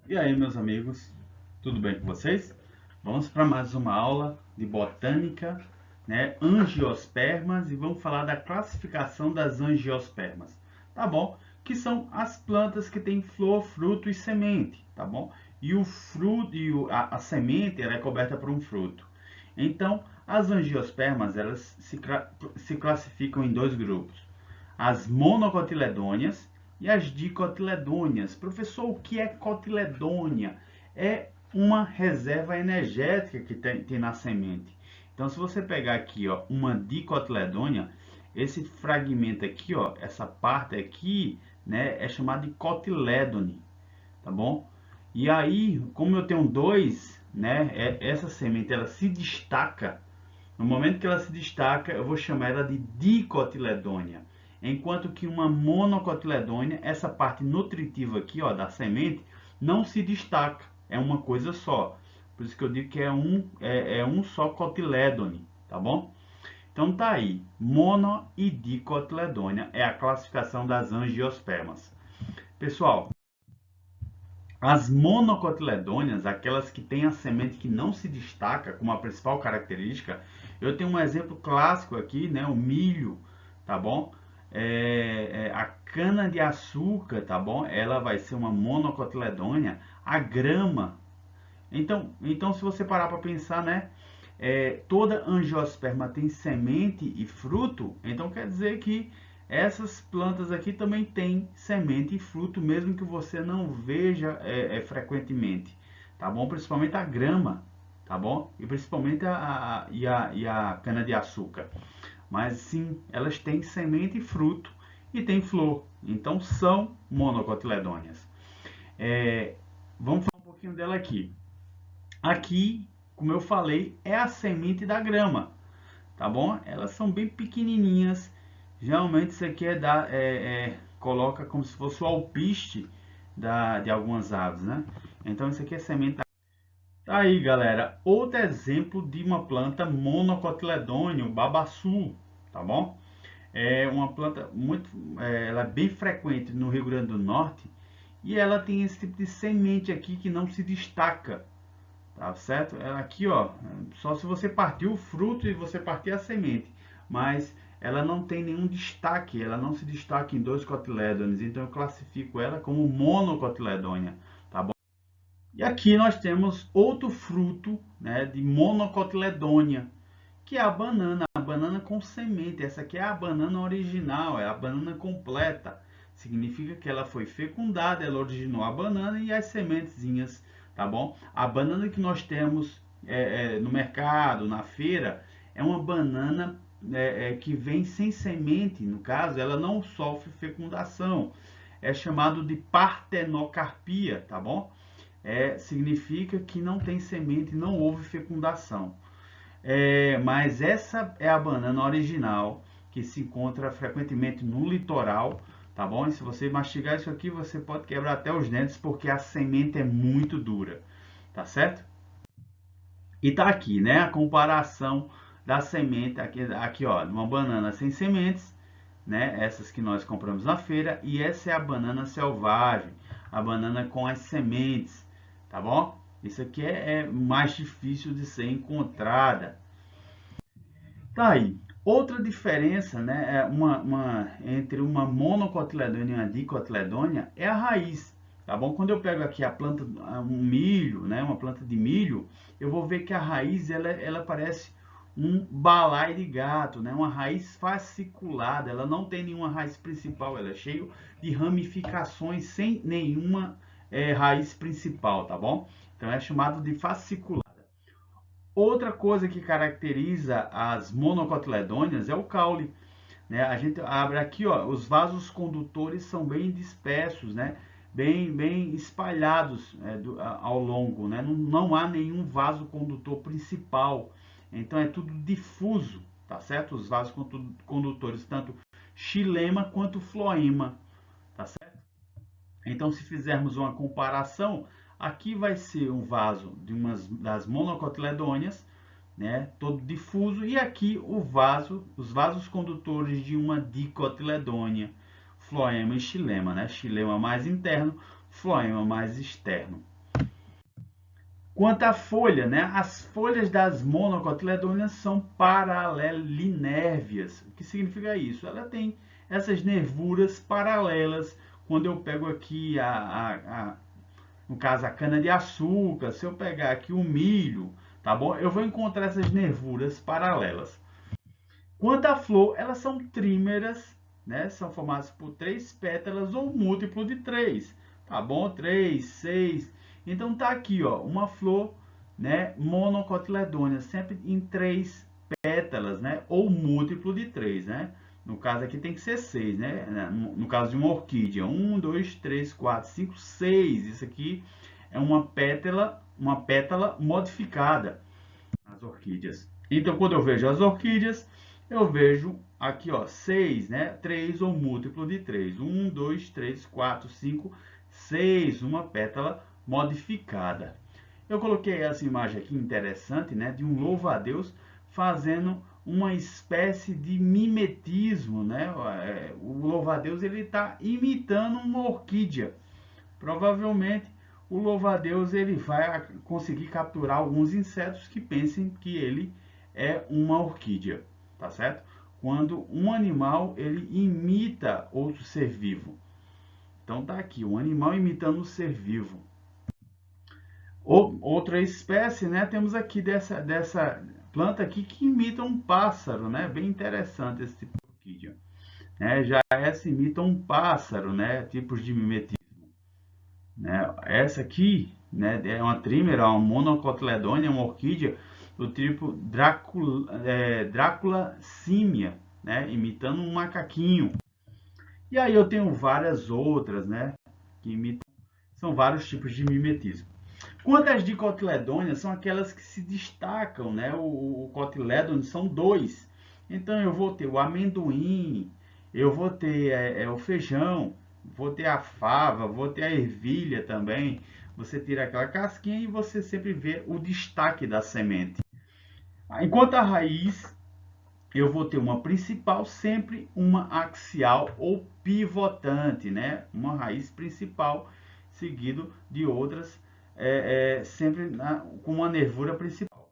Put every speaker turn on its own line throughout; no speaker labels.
E aí, meus amigos, tudo bem com vocês? Vamos para mais uma aula de botânica, né? Angiospermas, e vamos falar da classificação das angiospermas, tá bom? Que são as plantas que têm flor, fruto e semente, tá bom? E o fruto e a semente ela é coberta por um fruto. Então, as angiospermas elas se classificam em dois grupos: as monocotiledôneas e as dicotiledôneas. Professor, o que é cotiledônia? É uma reserva energética que tem na semente. Então, se você pegar aqui, ó, uma dicotiledônia, esse fragmento aqui, ó, essa parte aqui, né, é chamado de cotilédone, tá bom? E aí, como eu tenho dois, né, essa semente ela se destaca. No momento que ela se destaca, eu vou chamar ela de dicotiledônia. Enquanto que uma monocotiledônia, essa parte nutritiva aqui, ó, da semente, não se destaca. É uma coisa só. Por isso que eu digo que é um só cotilédone, tá bom? Então tá aí, mono e dicotiledônia é a classificação das angiospermas. Pessoal, as monocotiledôneas, aquelas que têm a semente que não se destaca como a principal característica, eu tenho um exemplo clássico aqui, né? O milho, tá bom? A cana de açúcar, tá bom? Ela vai ser uma monocotiledônea. A grama. Então se você parar para pensar, né? Toda angiosperma tem semente e fruto, então quer dizer que essas plantas aqui também têm semente e fruto, mesmo que você não veja frequentemente, tá bom? Principalmente a grama, tá bom? E principalmente a cana-de-açúcar. Mas sim, elas têm semente e fruto e têm flor, então são monocotiledôneas. Vamos falar um pouquinho dela aqui. Aqui, como eu falei, é a semente da grama, tá bom? Elas são bem pequenininhas. Geralmente isso aqui coloca como se fosse o alpiste de algumas aves, né? Então isso aqui é semente. Tá aí, galera. Outro exemplo de uma planta monocotiledônea, o babaçu, tá bom? É uma planta ela é bem frequente no Rio Grande do Norte e ela tem esse tipo de semente aqui que não se destaca. Tá certo? Aqui, ó, só se você partir o fruto e você partir a semente, mas ela não tem nenhum destaque, ela não se destaca em dois cotilédones, então eu classifico ela como monocotiledônea, tá bom? E aqui nós temos outro fruto, né, de monocotiledônia, que é a banana com semente. Essa aqui é a banana original, é a banana completa. Significa que ela foi fecundada, ela originou a banana e as sementezinhas, tá bom? A banana que nós temos no mercado, na feira, é uma banana que vem sem semente, no caso, ela não sofre fecundação. É chamado de partenocarpia, tá bom? Significa que não tem semente, não houve fecundação. Mas essa é a banana original que se encontra frequentemente no litoral, tá bom? E se você mastigar isso aqui, você pode quebrar até os dentes porque a semente é muito dura, tá certo? E tá aqui, né? A comparação da semente aqui ó, uma banana sem sementes, né? Essas que nós compramos na feira e essa é a banana selvagem, a banana com as sementes, tá bom? Isso aqui é mais difícil de ser encontrada. Tá aí. Outra diferença, né, entre uma monocotiledônia e uma dicotiledônia é a raiz, tá bom? Quando eu pego aqui a planta, um milho, né, uma planta de milho, eu vou ver que a raiz ela parece um balaio de gato, né, uma raiz fasciculada, ela não tem nenhuma raiz principal, ela é cheia de ramificações sem nenhuma raiz principal, tá bom? Então é chamado de fasciculado. Outra coisa que caracteriza as monocotiledôneas é o caule, né? A gente abre aqui, ó, os vasos condutores são bem dispersos, né? Bem espalhados ao longo, né? Não há nenhum vaso condutor principal, então é tudo difuso, tá certo? Os vasos condutores, tanto xilema quanto floema, tá certo? Então, se fizermos uma comparação, aqui vai ser um vaso das monocotiledôneas, né, todo difuso, e aqui os vasos condutores de uma dicotiledônea, floema e xilema, né, xilema mais interno, floema mais externo. Quanto à folha, né? As folhas das monocotiledôneas são paralelinérvias. O que significa isso? Ela tem essas nervuras paralelas. Quando eu pego aqui no caso a cana de açúcar, se eu pegar aqui o milho, tá bom? Eu vou encontrar essas nervuras paralelas. Quanto à flor, elas são trímeras, né? São formadas por 3 pétalas ou múltiplo de 3, tá bom? 3, 6. Então tá aqui, ó, uma flor, né, monocotiledônea, sempre em 3 pétalas, né? Ou múltiplo de 3, né? No caso aqui tem que ser 6, né? No caso de uma orquídea, 1, 2, 3, 4, 5, 6. Isso aqui é uma pétala modificada nas orquídeas. Então, quando eu vejo as orquídeas, eu vejo aqui, ó, 6, né? 3 ou múltiplo de 3. 1, 2, 3, 4, 5, 6. Uma pétala modificada. Eu coloquei essa imagem aqui interessante, né? De um louva-a-Deus fazendo uma espécie de mimetismo, né? O louva-a-Deus ele está imitando uma orquídea. Provavelmente o louva-a-Deus ele vai conseguir capturar alguns insetos que pensem que ele é uma orquídea, tá certo? Quando um animal ele imita outro ser vivo. Então tá aqui, um animal imitando um ser vivo. Outra espécie, né? Temos aqui dessa planta aqui que imita um pássaro, né? Bem interessante esse tipo de orquídea. Já essa imita um pássaro, né? Tipos de mimetismo. Né? Essa aqui, né, é uma trímera, uma monocotiledônea, uma orquídea do tipo Dracula simia, né, imitando um macaquinho. E aí eu tenho várias outras, né, que imitam, são vários tipos de mimetismo. Quanto às dicotiledôneas, são aquelas que se destacam, né, o cotilédone são 2. Então eu vou ter o amendoim, eu vou ter o feijão, vou ter a fava, vou ter a ervilha também. Você tira aquela casquinha e você sempre vê o destaque da semente. Enquanto a raiz, eu vou ter uma principal, sempre uma axial ou pivotante, né? Uma raiz principal seguido de outras, sempre com uma nervura principal.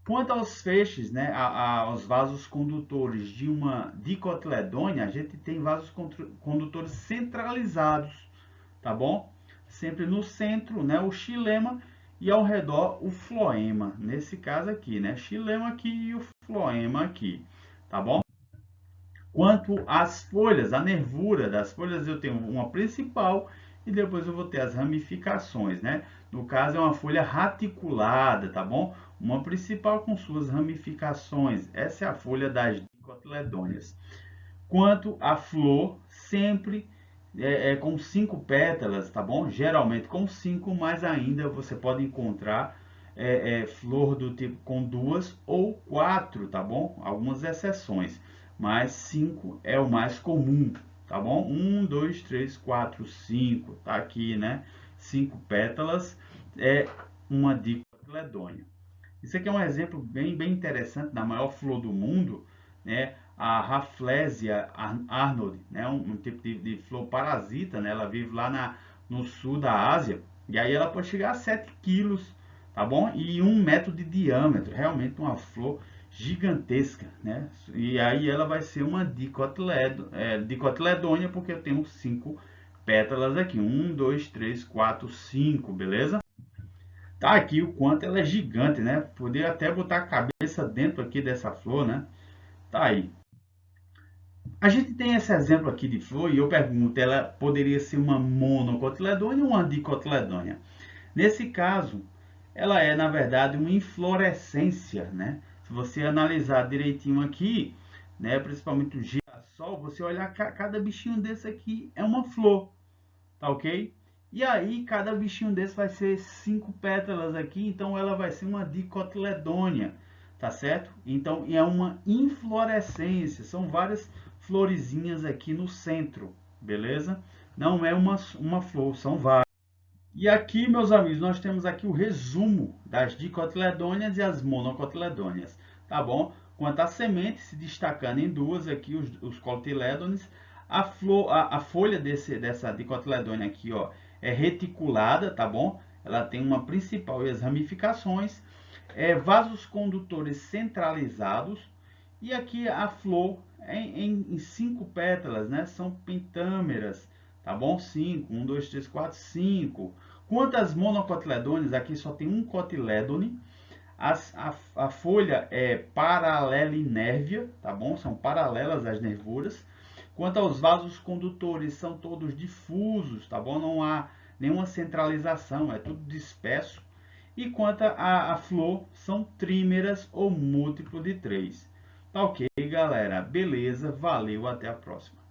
Quanto aos feixes, né, aos vasos condutores de uma dicotiledônea, a gente tem vasos condutores centralizados, tá bom? Sempre no centro, né, o xilema e ao redor o floema. Nesse caso aqui, né, xilema aqui e o floema aqui, tá bom? Quanto às folhas, a nervura das folhas, eu tenho uma principal e depois eu vou ter as ramificações, né? No caso é uma folha raticulada, tá bom? Uma principal com suas ramificações. Essa é a folha das dicotiledôneas. Quanto à flor, sempre com 5 pétalas, tá bom? Geralmente com 5, mas ainda você pode encontrar flor do tipo com 2 ou 4, tá bom? Algumas exceções, mas 5 é o mais comum, tá bom? 1, 2, 3, 4, 5, tá aqui, né? 5 pétalas é uma dicotiledônea. Isso aqui é um exemplo bem interessante da maior flor do mundo, né? A Rafflesia arnold, né? Um tipo de flor parasita, né? Ela vive lá no sul da Ásia e aí ela pode chegar a 7 quilos, tá bom? E 1 metro de diâmetro, realmente uma flor gigantesca, né? E aí ela vai ser uma dicotiledônea porque eu tenho 5 pétalas aqui, 1, 2, 3, 4, 5, beleza? Tá aqui o quanto ela é gigante, né? Poderia até botar a cabeça dentro aqui dessa flor, né? Tá aí. A gente tem esse exemplo aqui de flor e eu pergunto, ela poderia ser uma monocotiledônea ou uma dicotiledônea? Nesse caso, ela é, na verdade, uma inflorescência, né? Se você analisar direitinho aqui, né, principalmente o girassol, você olhar cada bichinho desse aqui é uma flor, tá ok? E aí, cada bichinho desse vai ser 5 pétalas aqui, então ela vai ser uma dicotiledônea, tá certo? Então, é uma inflorescência, são várias florezinhas aqui no centro, beleza? Não é uma flor, são várias. E aqui, meus amigos, nós temos aqui o resumo das dicotiledôneas e as monocotiledôneas, tá bom? Quanto à semente, se destacando em duas aqui, os cotilédones, a folha dessa dicotiledônea aqui, ó, é reticulada, tá bom? ela tem uma principal e as ramificações, vasos condutores centralizados, e aqui a flor em 5 pétalas, né? São pentâmeras, tá bom? 5, 1, 2, 3, 4, 5. Quantas monocotiledôneas? Aqui só tem um cotilédone. A folha é paralelinérvia, tá bom? São paralelas às nervuras. Quanto aos vasos condutores, são todos difusos, tá bom? Não há nenhuma centralização, é tudo disperso. E quanto à flor, são trímeras ou múltiplo de 3. Tá ok, galera? Beleza, valeu, até a próxima.